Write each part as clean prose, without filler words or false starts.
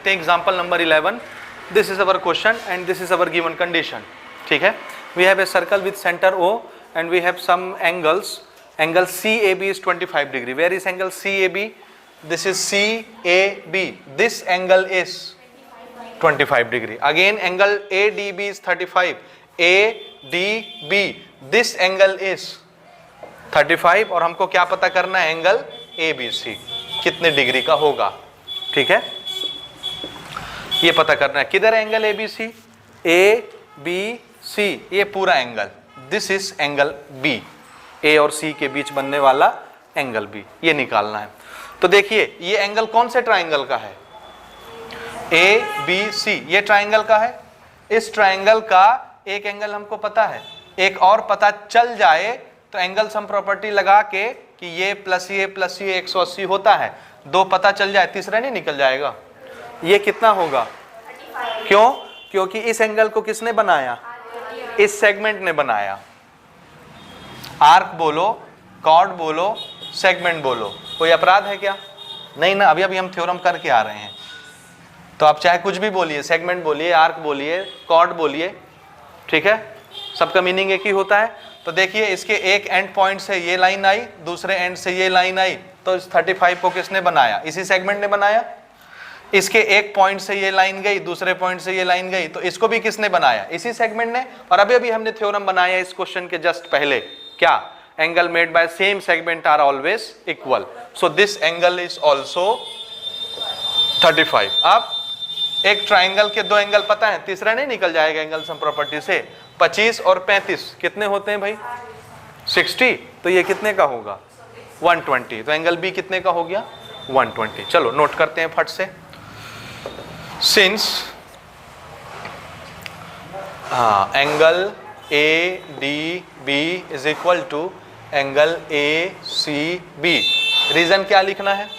Take example number 11. This is our question and this is our given condition. ठीक है, we have a circle with centre O and we have some angles. Angle CAB is 25 degree. Where is angle CAB? This is CAB. This angle is 25 degree. Again angle ADB is 35. ADB. This angle is 35 और हमको क्या पता करना है, angle ABC कितने degree का होगा. ठीक है, ये पता करना है. किधर है एंगल ABC? ABC, ये पूरा angle. This is angle B. A और C के बीच बनने वाला एंगल B, ये निकालना है. तो देखिए ये एंगल कौन से ट्राइंगल का है? ABC. ये ट्राइंगल का है. इस ट्राइंगल का एक एंगल हमको पता है, एक और पता चल जाए तो एंगल सम प्रॉपर्टी लगा के कि ये प्लस ये 180 होता है. दो पता चल जाए, तीसरा नहीं निकल जाएगा. ये कितना होगा? क्यों? क्योंकि इस एंगल को किसने बनाया? इस सेगमेंट ने बनाया. आर्क बोलो, कॉर्ड बोलो, सेगमेंट बोलो, कोई अपराध है क्या? नहीं ना. अभी हम थ्योरम करके आ रहे हैं. तो आप चाहे कुछ भी बोलिए, सेगमेंट बोलिए, आर्क बोलिए, कॉर्ड बोलिए. ठीक है, सबका मीनिंग एक ही होता है. तो देखिए इसके एक एंड पॉइंट से ये लाइन आई, दूसरे एंड से ये लाइन आई, तो इस 35 को किसने बनाया? इसी सेगमेंट ने बनाया. इसके एक पॉइंट से ये लाइन गई, दूसरे पॉइंट से ये लाइन गई, तो इसको भी किसने बनाया? इसी सेगमेंट ने. और अभी हमने थ्योरम बनाया इस क्वेश्चन के जस्ट पहले. क्या? Angle made by same segment are always equal. So this angle is also 35. अब एक ट्राइंगल के दो एंगल पता है, तीसरा नहीं निकल जाएगा एंगल सम प्रॉपर्टी से. 25 और 35 कितने होते हैं भाई? 60. तो ये कितने का होगा? 120. तो एंगल B कितने का हो गया? 120. चलो नोट करते हैं फट से. Since angle ADB is equal to angle ACB. Reason क्या लिखना है?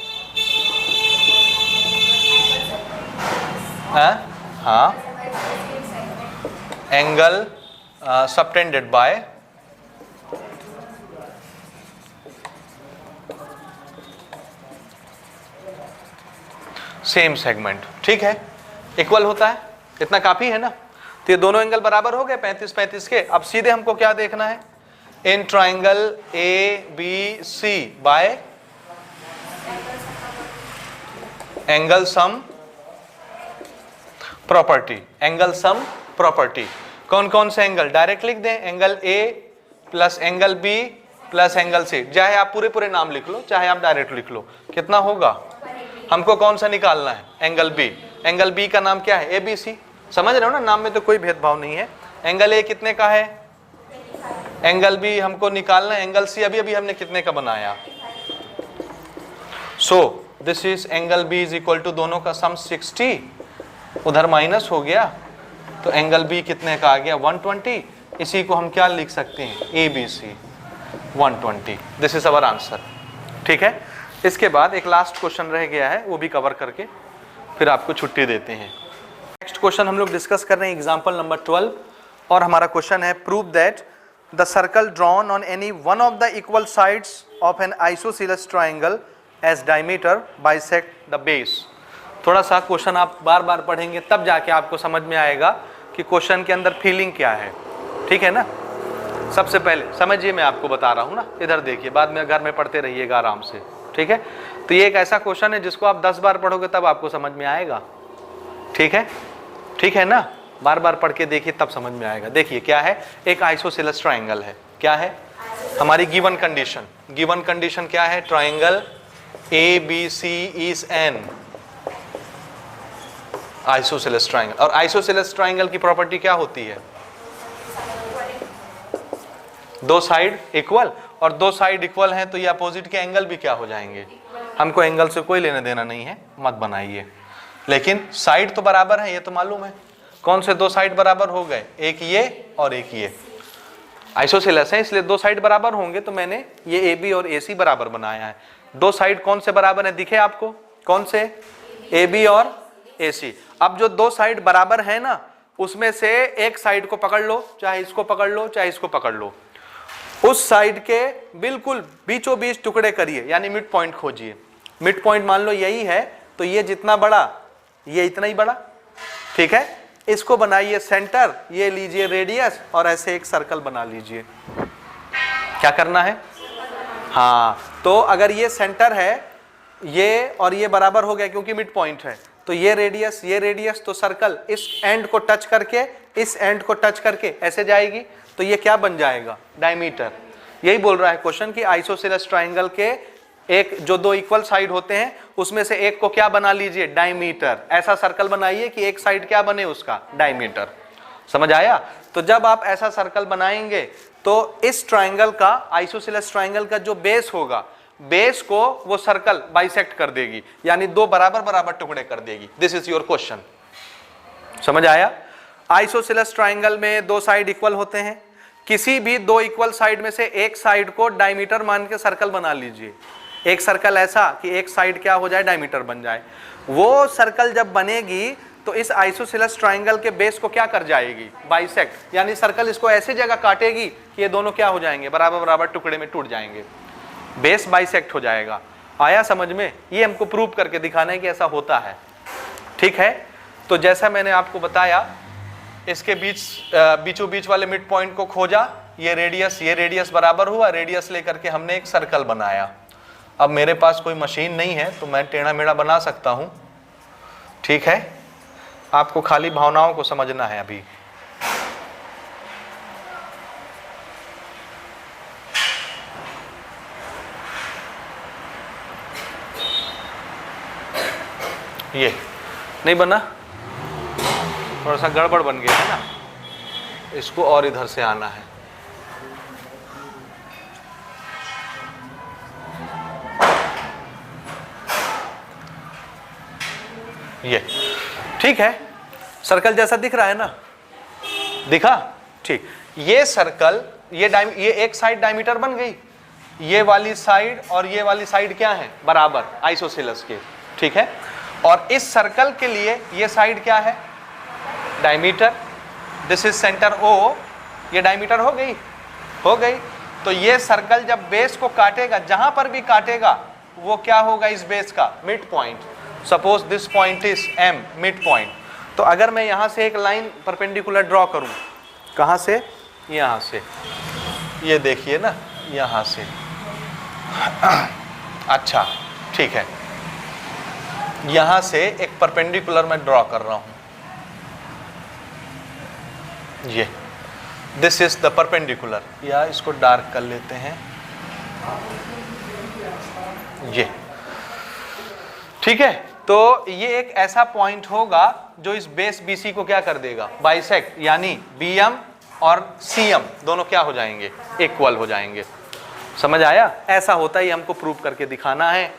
हाँ, angle subtended by same segment. ठीक है, इक्वल होता है, इतना काफी है ना. तो ये दोनों एंगल बराबर हो गए 35-35 के. अब सीधे हमको क्या देखना है? In triangle ABC bye angle sum property. Angle sum property कौन कौन से एंगल? डायरेक्ट लिख दें. Angle A plus angle B plus angle C. चाहे आप पूरे नाम लिख लो, चाहे आप डायरेक्ट लिख लो. कितना होगा? हमको कौन सा निकालना है? Angle B. एंगल B का नाम क्या है? ABC. समझ रहे हो ना, नाम में तो कोई भेदभाव नहीं है. एंगल A कितने का है? एंगल B हमको निकालना है. एंगल C अभी हमने कितने का बनाया? So this is angle B is equal to दोनों का सम 60. उधर माइनस हो गया तो एंगल B कितने का आ गया? 120. इसी को हम क्या लिख सकते हैं? ABC 120. This is our answer. ठीक है, इसके बाद एक लास्ट क्वेश्चन रह गया है, वो भी कवर करके फिर आपको छुट्टी देते हैं. नेक्स्ट क्वेश्चन हम लोग डिस्कस कर रहे हैं एग्जांपल नंबर 12 और हमारा क्वेश्चन है prove that the circle drawn on any one of the equal sides of an isosceles triangle as diameter bisect the base. थोड़ा सा क्वेश्चन आप बार बार पढ़ेंगे तब जाके आपको समझ में आएगा कि क्वेश्चन के अंदर फीलिंग क्या है. ठीक है ना. सबसे पहले समझिए, मैं आपको बता रहा हूँ ना, इधर देखिए, बाद में घर में पढ़ते रहिएगा आराम से. ठीक है, तो ये एक ऐसा क्वेश्चन है जिसको आप 10 बार पढ़ोगे तब आपको समझ में आएगा. ठीक है, ठीक है ना. बार बार पढ़ के देखिए तब समझ में आएगा. देखिए क्या है, एक आइसोसेलेस ट्राइंगल है. क्या है हमारी गिवन कंडीशन? गिवन कंडीशन क्या है? Triangle ABC is an isosceles triangle. और आइसोसेलेस ट्राइंगल की प्रॉपर्टी क्या होती है? दो साइड इक्वल. और दो साइड इक्वल हैं तो ये अपोजिट के एंगल भी क्या हो जाएंगे? हमको एंगल से कोई लेना देना नहीं है, मत बनाइए. लेकिन साइड तो बराबर है, ये तो मालूम है. कौन से दो साइड बराबर हो गए? एक ये और एक ये. आइसोसेलेस है इसलिए दो साइड बराबर होंगे, तो मैंने ये AB और AC बराबर बनाया है. दो साइड कौन से बराबर है दिखे आपको? कौन से? AB और AC. अब जो दो साइड बराबर है ना, उसमें से एक साइड को पकड़ लो, चाहे इसको पकड़ लो चाहे इसको पकड़ लो. उस साइड के बिल्कुल बीचों बीच टुकड़े करिए, यानी मिड पॉइंट खोजिए. मिड पॉइंट मान लो यही है, तो ये जितना बड़ा ये इतना ही बड़ा, ठीक है। इसको बनाइए सेंटर, ये लीजिए रेडियस, और ऐसे एक सर्कल बना लीजिए। क्या करना है? हाँ, तो अगर ये सेंटर है, ये और ये बराबर हो गया क्योंकि मिड पॉइंट है, तो ये रेडियस, तो सर्कल इस एंड को टच करके, इस एंड को टच करके ऐसे जाएगी, तो ये क्या बन जाएगा? डायमीटर। यही बोल रहा है क्वेश्चन कि आइसोसेलेस ट्राइंगल के एक जो दो इक्वल साइड होते हैं उसमें से एक को क्या बना लीजिए? डायमीटर। ऐसा सर्कल बनाइए कि एक साइड क्या बने उसका? डायमीटर। समझ आया? तो जब आप ऐसा सर्कल बनाएंगे तो इस ट्राइंगल का, आइसोसेलेस ट्राइंगल का जो बेस होगा, बेस को वो सर्कल बाइसेक्ट कर देगी, यानी दो बराबर बराबर टुकड़े कर देगी। This is your question. समझ आया? आइसोसेलेस ट्राइंगल में दो साइड इक्वल होते हैं, किसी भी दो इक्वल साइड में से एक साइड को डायमीटर मान के सर्कल बना लीजिए। एक सर्कल ऐसा कि एक साइड क्या हो जाए? डायमीटर बन जाए। वो सर्कल जब बनेगी तो इस आइसोसेलेस ट्राइंगल के बेस को क्या कर जाएगी? बाइसेक्ट, यानी सर्कल इसको ऐसी जगह काटेगी कि ये दोनों क्या हो जाएंगे? बराबर बराबर टुकड़े में टूट जाएंगे, बेस बाइसेक्ट हो जाएगा। आया समझ में? ये हमको प्रूव करके दिखाना है कि ऐसा होता है, ठीक है। तो जैसा मैंने आपको बताया, इसके बीचों बीच वाले मिड पॉइंट को खोजा, ये रेडियस बराबर हुआ, रेडियस लेकर के हमने एक सर्कल बनाया। अब मेरे पास कोई मशीन नहीं है तो मैं टेढ़ा मेढ़ा बना सकता हूं, ठीक है। आपको खाली भावनाओं को समझना है अभी। ये नहीं बना, थोड़ा सा गड़बड़ बन गया है ना, इसको और इधर से आना है। ये ठीक है, सर्कल जैसा दिख रहा है ना? दिखा? ठीक। ये सर्कल, ये एक साइड डायमीटर बन गई, ये वाली साइड और ये वाली साइड क्या है? बराबर, आइसोसेलेस के, ठीक है। और इस सर्कल के लिए ये साइड क्या है? Diameter. This is centre O, ये डायमीटर हो गई। तो ये सर्कल जब बेस को काटेगा, जहां पर भी काटेगा वो क्या होगा? इस बेस का mid point. Suppose this point is M, mid point. तो अगर मैं यहां से एक लाइन परपेंडिकुलर ड्रॉ करूं, कहां से? यहां से, ये देखिए ना, यहां से। अच्छा, ठीक है, यहां से एक परपेंडिकुलर मैं ड्रॉ कर रहा हूं, ये दिस इज द परपेंडिकुलर, या इसको डार्क कर लेते हैं, ये ठीक है। तो ये एक ऐसा पॉइंट होगा जो इस बेस BC को क्या कर देगा? बाइसेक्ट, यानी BM और CM दोनों क्या हो जाएंगे? इक्वल हो जाएंगे। समझ आया? ऐसा होता है, हमको प्रूव करके दिखाना है।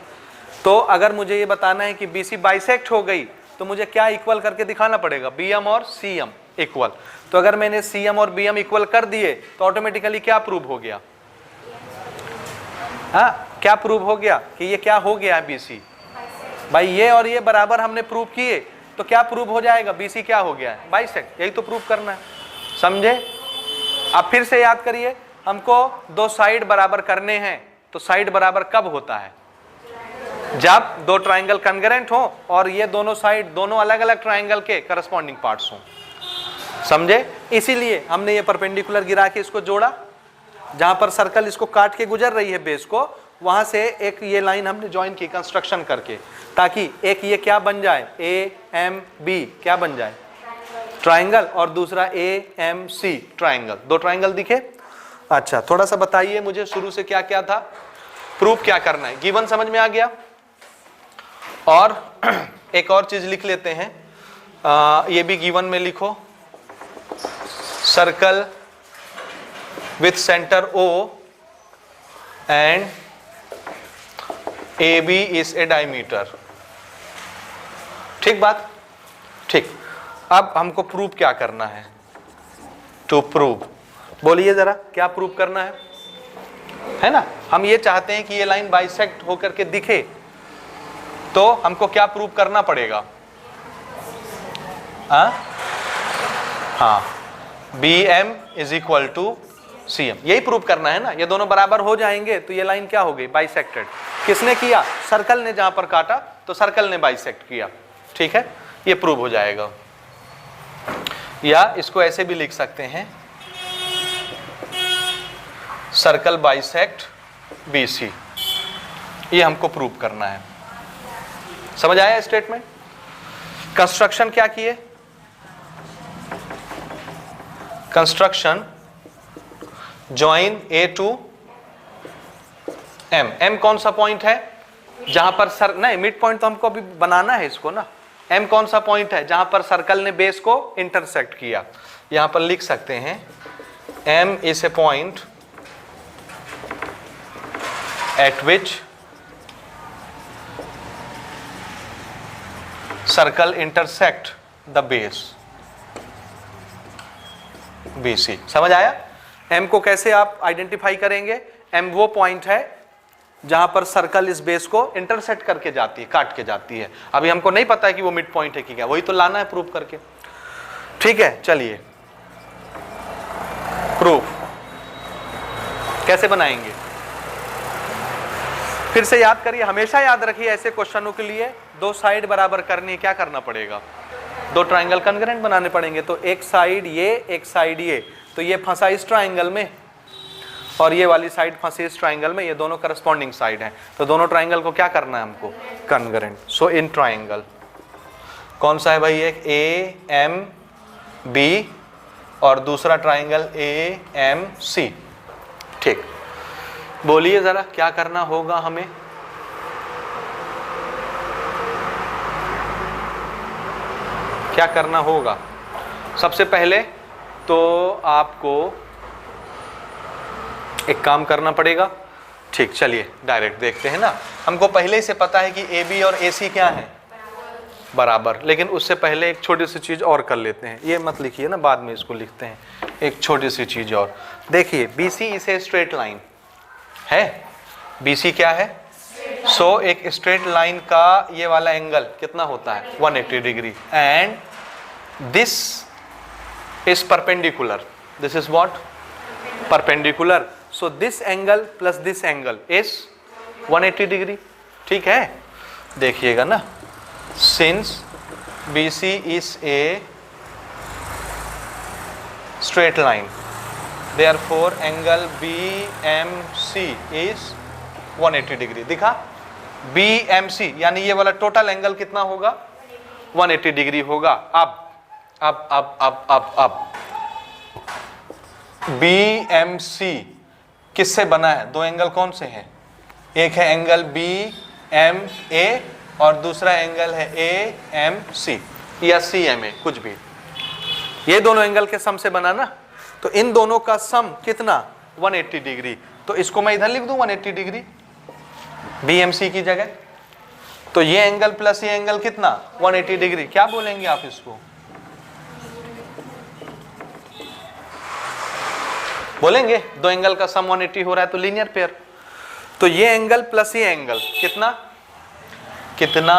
तो अगर मुझे ये बताना है कि BC बाइसेक्ट हो गई तो मुझे क्या इक्वल करके दिखाना पड़ेगा? BM और CM इक्वल। तो अगर मैंने CM और BM इक्वल कर दिए तो ऑटोमेटिकली क्या प्रूव हो गया? हाँ, क्या प्रूव हो गया? कि ये क्या हो गया है? BC। भाई ये और ये बराबर हमने प्रूव किए तो क्या प्रूव हो जाएगा? BC क्या हो गया है? बाइसेक्ट। यही तो प्रूव करना है, समझे? अब फिर से याद करिए, हमको दो साइड बराबर करने हैं, तो साइड बराबर कब होता है? जब दो ट्राइंगल कॉन्ग्रुएंट हो और ये दोनों साइड दोनों अलग अलग ट्राइंगल के करस्पॉन्डिंग पार्ट्स हों, समझे? इसीलिए हमने ये परपेंडिकुलर गिरा के इसको जोड़ा, जहां पर सर्कल इसको काट के गुजर रही है बेस को, वहां से एक ये लाइन हमने ज्वाइन की कंस्ट्रक्शन करके, ताकि एक ये क्या बन जाए? AMB क्या बन जाए? ट्राइंगल, और दूसरा AMC ट्राइंगल। दो ट्राइंगल दिखे? अच्छा, थोड़ा सा बताइए मुझे शुरू से क्या क्या था, प्रूफ क्या करना है? गिवन समझ में आ गया? और एक और चीज लिख लेते हैं, ये भी गिवन में लिखो, circle with centre O and AB is a diameter. ठीक बात? ठीक। अब हमको प्रूव क्या करना है? टू प्रूव, बोलिए जरा, क्या प्रूव करना है ना? हम ये चाहते हैं कि ये लाइन बाइसेक्ट होकर के दिखे, तो हमको क्या प्रूव करना पड़ेगा? हाँ, BM is equal to CM, यही प्रूव करना है ना। ये दोनों बराबर हो जाएंगे तो ये लाइन क्या हो गई? बाइसेक्टेड। किसने किया? सर्कल ने। जहां पर काटा तो सर्कल ने बाइसेक्ट किया, ठीक है। ये प्रूव हो जाएगा। या इसको ऐसे भी लिख सकते हैं, सर्कल बाइसेक्ट BC, ये हमको प्रूव करना है। समझ आया स्टेटमेंट? कंस्ट्रक्शन क्या किए? Construction join A to M। M कौन सा पॉइंट है जहां पर नहीं, मिड पॉइंट तो हमको अभी बनाना है इसको ना। M कौन सा पॉइंट है जहां पर सर्कल ने बेस को इंटरसेक्ट किया? यहां पर लिख सकते हैं M is a point at which circle intersect the base BC। समझ आया? M को कैसे आप आइडेंटिफाई करेंगे? M वो पॉइंट है जहां पर सर्कल इस बेस को इंटरसेक्ट करके जाती है, काट के जाती है। अभी हमको नहीं पता है कि वो मिड पॉइंट है कि क्या, वही तो लाना है प्रूफ करके। ठीक है, चलिए प्रूफ कैसे बनाएंगे? फिर से याद करिए, हमेशा याद रखिए ऐसे क्वेश्चनों के लिए दो साइड बराबर करनी, क्या करना पड़ेगा? दो ट्राइंगल कॉन्ग्रुएंट बनाने पड़ेंगे। तो एक साइड ये, एक साइड ये, तो ये फंसा इस ट्राइंगल में और ये वाली साइड फंसी इस ट्राइंगल में, ये दोनों करस्पॉन्डिंग साइड हैं। तो दोनों ट्राइंगल को क्या करना है हमको? कॉन्ग्रुएंट। सो इन ट्राइंगल कौन सा है भाई? एक AMB और दूसरा ट्राइंगल AMC। ठीक, बोलिए जरा क्या करना होगा हमें? क्या करना होगा? सबसे पहले तो आपको एक काम करना पड़ेगा। ठीक, चलिए डायरेक्ट देखते हैं ना। हमको पहले से पता है कि AB और AC क्या है? बराबर। लेकिन उससे पहले एक छोटी सी चीज और कर लेते हैं। ये मत लिखिए ना, बाद में इसको लिखते हैं। एक छोटी सी चीज और देखिए, BC is a straight line है। BC क्या है? सो एक स्ट्रेट लाइन का ये वाला एंगल कितना होता है? 180 degree. And this is perpendicular. This is what? Perpendicular. So this angle plus this angle is 180 degree. ठीक है, देखिएगा ना, since BC is a straight line, therefore angle BMC is 180 degree. दिखा? BMC यानी ये वाला टोटल एंगल कितना होगा? 180 डिग्री होगा। अब BMC किससे बना है? दो एंगल कौन से हैं? एक है एंगल BMA और दूसरा एंगल है AMC या CMA, कुछ भी। ये दोनों एंगल के सम से बना ना। तो इन दोनों का सम कितना? 180 डिग्री। तो इसको मैं इधर लिख दूं 180 डिग्री BMC की जगह। तो ये एंगल प्लस ये एंगल कितना? 180 डिग्री। क्या बोलेंगे आप इसको? बोलेंगे दो एंगल का सम 180 हो रहा है तो लीनियर पेयर। तो ये एंगल प्लस ये एंगल कितना? कितना?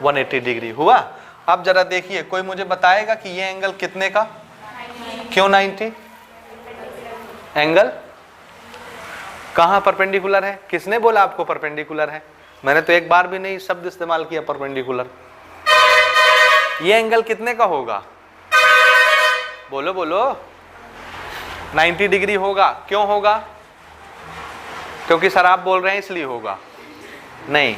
180 डिग्री हुआ। अब जरा देखिए, कोई मुझे बताएगा कि ये एंगल कितने का? क्यों 90? एंगल कहां परपेंडिकुलर है? किसने बोला आपको परपेंडिकुलर है? मैंने तो एक बार भी नहीं शब्द इस्तेमाल किया परपेंडिकुलर। ये एंगल कितने का होगा? बोलो बोलो। 90 डिग्री होगा। क्यों होगा? क्योंकि सर आप बोल रहे हैं इसलिए होगा? नहीं,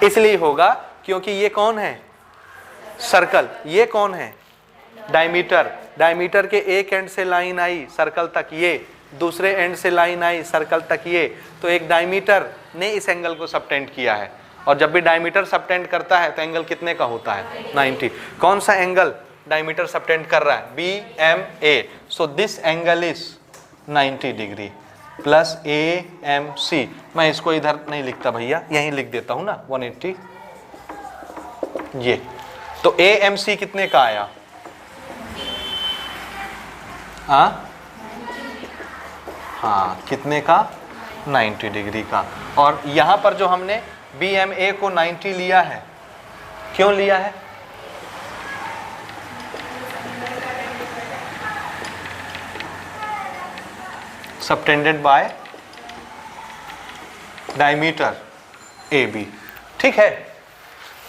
इसलिए होगा क्योंकि ये कौन है? सर्कल। ये कौन है? डायमीटर। डायमीटर के एक एंड से लाइन आई सर्कल तक, ये दूसरे एंड से लाइन आई सर्कल तक, ये। तो एक डायमीटर ने इस एंगल को सबटेंड किया है, और जब भी डायमीटर सबटेंड करता है तो एंगल कितने का होता है? 90। कौन सा एंगल डायमीटर सबटेंड कर रहा है? BMA। So this angle is 90 degree plus AMC। मैं इसको इधर नहीं लिखता भैया, यहीं लिख देता हूं ना 180। ये तो AMC कितने का आया? हाँ, कितने का? 90 डिग्री का। और यहां पर जो हमने BMA को 90 लिया है, क्यों लिया है? Subtended bye diameter AB। ठीक है,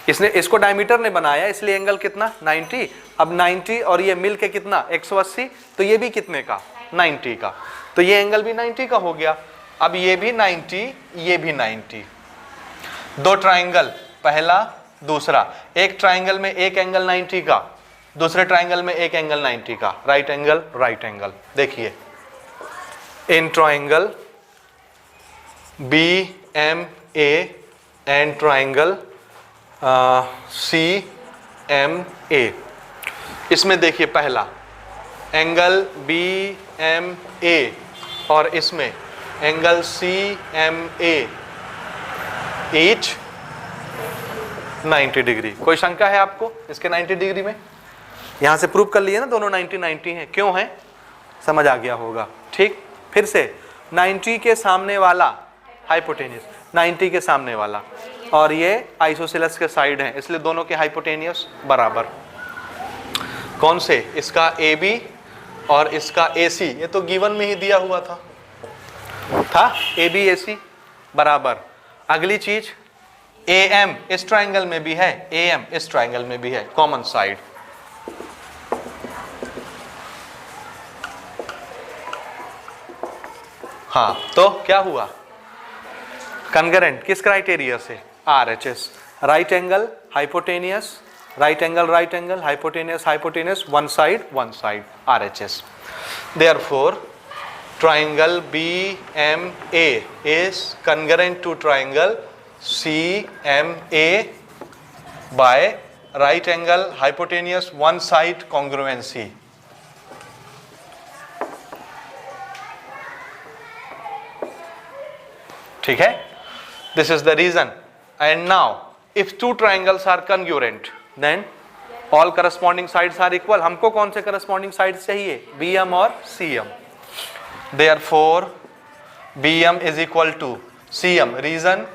इसको डायमीटर ने बनाया इसलिए एंगल कितना 90। अब 90 और ये मिल के कितना 180, तो ये भी कितने का 90 का, तो ये एंगल भी 90 का हो गया। अब ये भी 90, ये भी 90। दो ट्राइंगल, पहला दूसरा, एक ट्राइंगल में एक एंगल 90 का, दूसरे ट्राइंगल में एक एंगल 90 का, राइट एंगल राइट एंगल। देखिए in triangle BMA and triangle CMA, इसमें देखिए पहला एंगल BMA और इसमें एंगल CMA ईच 90 डिग्री। कोई शंका है आपको इसके 90 डिग्री में? यहां से प्रूव कर लिए ना दोनों 90 हैं, क्यों है समझ आ गया होगा। ठीक, फिर से 90 के सामने वाला हाइपोटेनियस, 90 के सामने वाला, और ये आइसोसेलेस के साइड हैं, इसलिए दोनों के हाइपोटेनियस बराबर। कौन से? इसका AB और इसका AC, ये तो गिवन में ही दिया हुआ था AB AC बराबर। अगली चीज AM इस ट्राइंगल में भी है, AM इस ट्राइंगल में भी है, कॉमन साइड। हाँ, तो क्या हुआ कॉन्ग्रुएंट किस क्राइटेरिया से? RHS, right angle hypotenuse, right angle right angle, hypotenuse hypotenuse, one side RHS। Therefore triangle BMA is congruent to triangle CMA by right angle hypotenuse one side congruency। ठीक है, this is the reason। And now if two triangles are congruent then all corresponding sides are equal। हमको कौन से corresponding sides चाहिए? BM और CM। Therefore BM is equal to CM, reason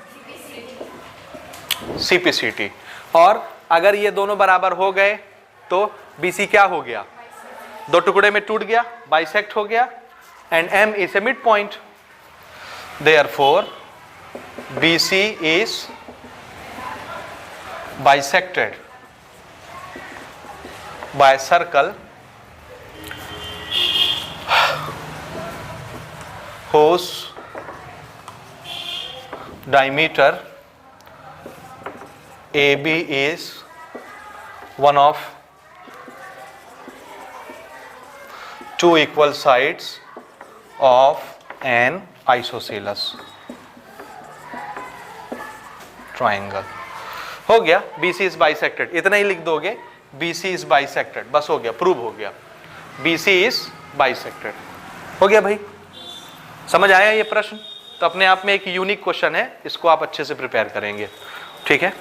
CPCT। और अगर ये दोनों बराबर हो गए तो BC क्या हो गया? दो टुकड़े में टूट गया, बाइसेक्ट हो गया, and M is a midpoint। Therefore BC is bisected by circle whose diameter AB is one of two equal sides of an isosceles triangle. हो गया, BC इज बाइसेक्टेड, इतना ही लिख दोगे, BC इज बाइसेक्टेड, बस हो गया, प्रूव हो गया, BC इज बाइसेक्टेड। हो गया भाई, समझ आया ये प्रश्न? तो अपने आप में एक यूनिक क्वेश्चन है, इसको आप अच्छे से प्रिपेयर करेंगे। ठीक है।